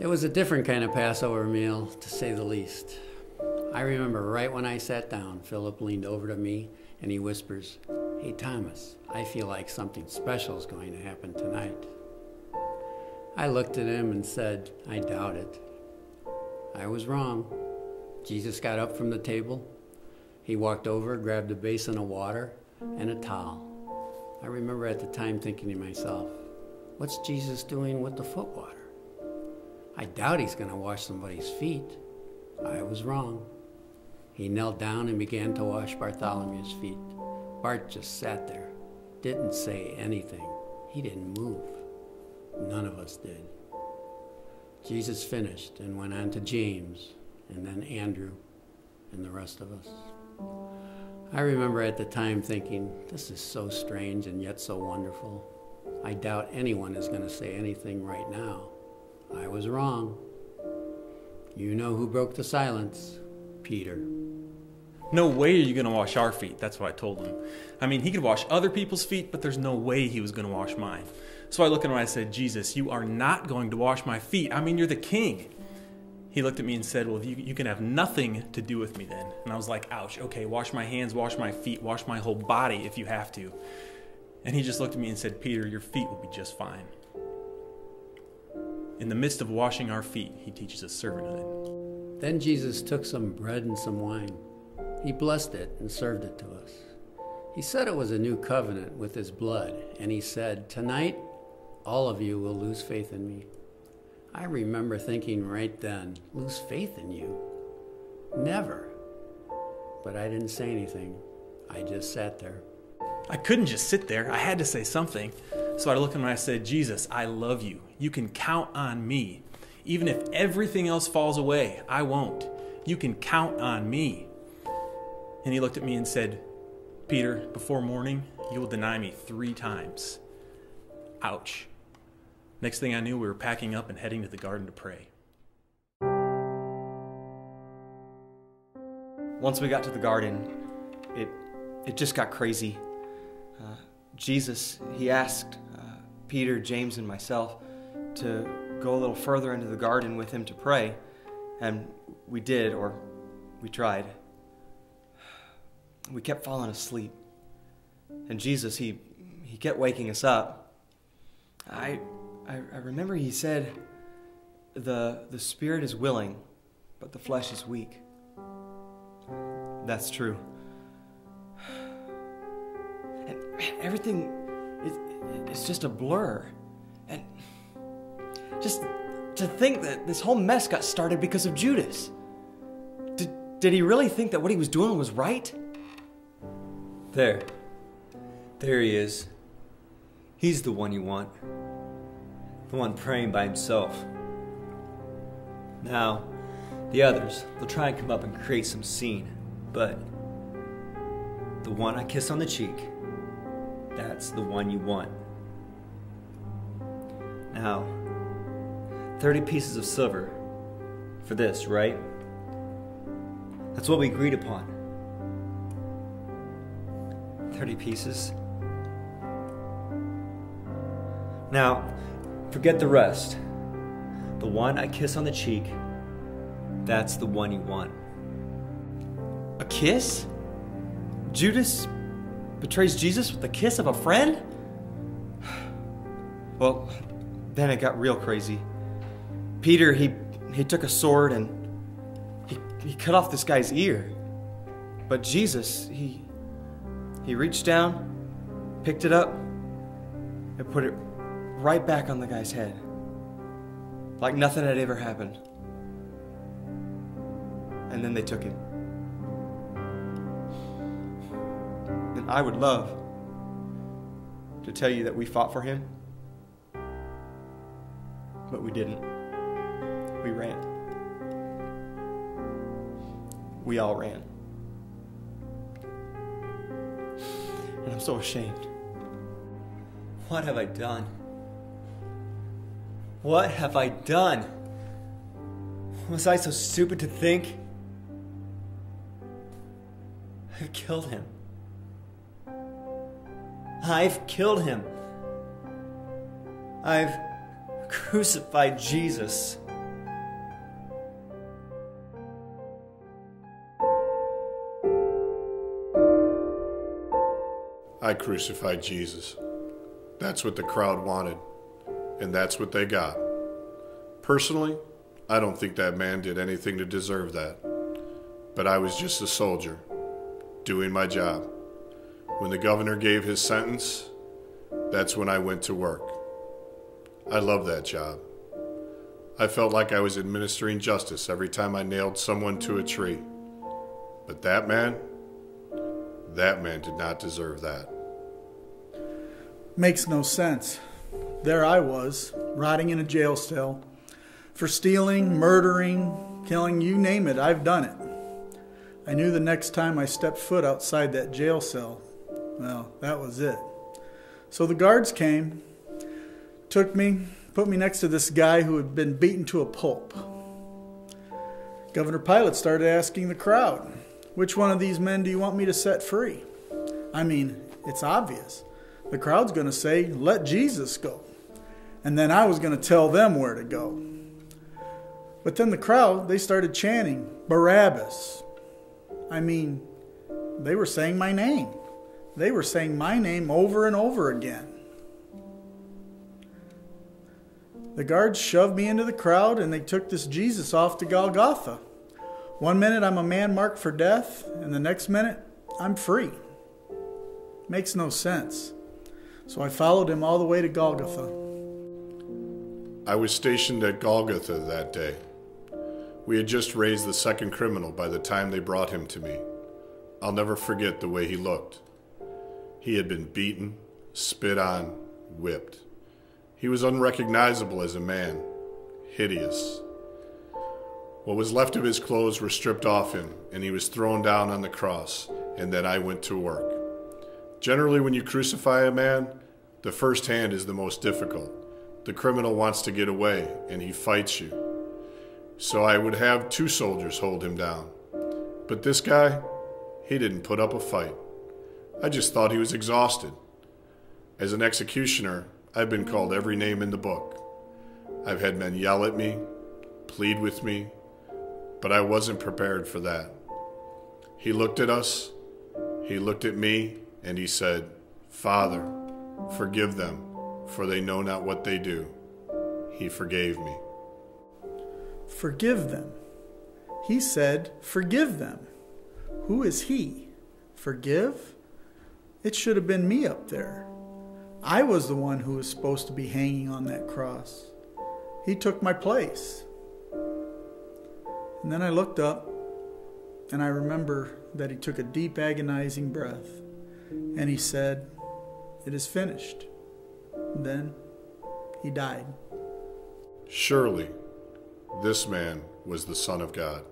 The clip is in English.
It was a different kind of Passover meal, to say the least. I remember right when I sat down, Philip leaned over to me and he whispers, "Hey Thomas, I feel like something special is going to happen tonight." I looked at him and said, "I doubt it." I was wrong. Jesus got up from the table. He walked over, grabbed a basin of water and a towel. I remember at the time thinking to myself, what's Jesus doing with the foot water? I doubt he's going to wash somebody's feet. I was wrong. He knelt down and began to wash Bartholomew's feet. Bart just sat there, didn't say anything. He didn't move. None of us did. Jesus finished and went on to James, and then Andrew, and the rest of us. I remember at the time thinking, this is so strange and yet so wonderful. I doubt anyone is going to say anything right now. I was wrong. You know who broke the silence? Peter. No way are you going to wash our feet. That's what I told him. I mean, he could wash other people's feet, but there's no way he was going to wash mine. So I looked at him and I said, Jesus, you are not going to wash my feet. I mean, you're the king. He looked at me and said, well, you can have nothing to do with me then. And I was like, ouch, okay, wash my hands, wash my feet, wash my whole body if you have to. And he just looked at me and said, Peter, your feet will be just fine. In the midst of washing our feet, he teaches us servanthood. Then Jesus took some bread and some wine. He blessed it and served it to us. He said it was a new covenant with his blood, and he said, tonight, all of you will lose faith in me. I remember thinking right then, lose faith in you? Never. But I didn't say anything. I just sat there. I couldn't just sit there. I had to say something. So I looked at him and I said, Jesus, I love you. You can count on me. Even if everything else falls away, I won't. You can count on me. And he looked at me and said, Peter, before morning, you will deny me 3 times. Ouch. Next thing I knew, we were packing up and heading to the garden to pray. Once we got to the garden, it just got crazy. Jesus, he asked Peter, James, and myself to go a little further into the garden with him to pray. And we did, or we tried. We kept falling asleep. And Jesus, he kept waking us up. I remember he said, the spirit is willing, but the flesh is weak. That's true. And man, everything is just a blur. And just to think that this whole mess got started because of Judas. Did he really think that what he was doing was right? There he is. He's the one you want. The one praying by himself. Now, the others, they'll try and come up and create some scene, but the one I kiss on the cheek, that's the one you want. Now, 30 pieces of silver for this, right? That's what we agreed upon. 30 pieces. Now, forget the rest. The one I kiss on the cheek, that's the one you want. A kiss? Judas betrays Jesus with the kiss of a friend? Well, then it got real crazy. Peter, he took a sword and he cut off this guy's ear. But Jesus, he reached down, picked it up, and put it right back on the guy's head. Like nothing had ever happened. And then they took him. And I would love to tell you that we fought for him, but we didn't. We ran. We all ran. And I'm so ashamed. What have I done? What have I done? Was I so stupid to think? I've killed him. I've killed him. I've crucified Jesus. I crucified Jesus. That's what the crowd wanted, and that's what they got. Personally, I don't think that man did anything to deserve that. But I was just a soldier, doing my job. When the governor gave his sentence, that's when I went to work. I loved that job. I felt like I was administering justice every time I nailed someone to a tree. But that man did not deserve that. Makes no sense. There I was, rotting in a jail cell for stealing, murdering, killing, you name it, I've done it. I knew the next time I stepped foot outside that jail cell, well, that was it. So the guards came, took me, put me next to this guy who had been beaten to a pulp. Governor Pilate started asking the crowd, which one of these men do you want me to set free? I mean, it's obvious. The crowd's going to say, let Jesus go. And then I was going to tell them where to go. But then the crowd, they started chanting, Barabbas. I mean, they were saying my name. They were saying my name over and over again. The guards shoved me into the crowd and they took this Jesus off to Golgotha. 1 minute I'm a man marked for death, and the next minute I'm free. Makes no sense. So I followed him all the way to Golgotha. I was stationed at Golgotha that day. We had just raised the second criminal by the time they brought him to me. I'll never forget the way he looked. He had been beaten, spit on, whipped. He was unrecognizable as a man, hideous. What was left of his clothes were stripped off him, and he was thrown down on the cross, and then I went to work. Generally, when you crucify a man, the first hand is the most difficult. The criminal wants to get away, and he fights you. So I would have 2 soldiers hold him down. But this guy, he didn't put up a fight. I just thought he was exhausted. As an executioner, I've been called every name in the book. I've had men yell at me, plead with me, but I wasn't prepared for that. He looked at us, he looked at me, and he said, Father, forgive them, for they know not what they do. He forgave me. Forgive them. He said, forgive them. Who is he? Forgive? It should have been me up there. I was the one who was supposed to be hanging on that cross. He took my place. And then I looked up, and I remember that he took a deep, agonizing breath, and he said, it is finished. And then he died. Surely, this man was the Son of God.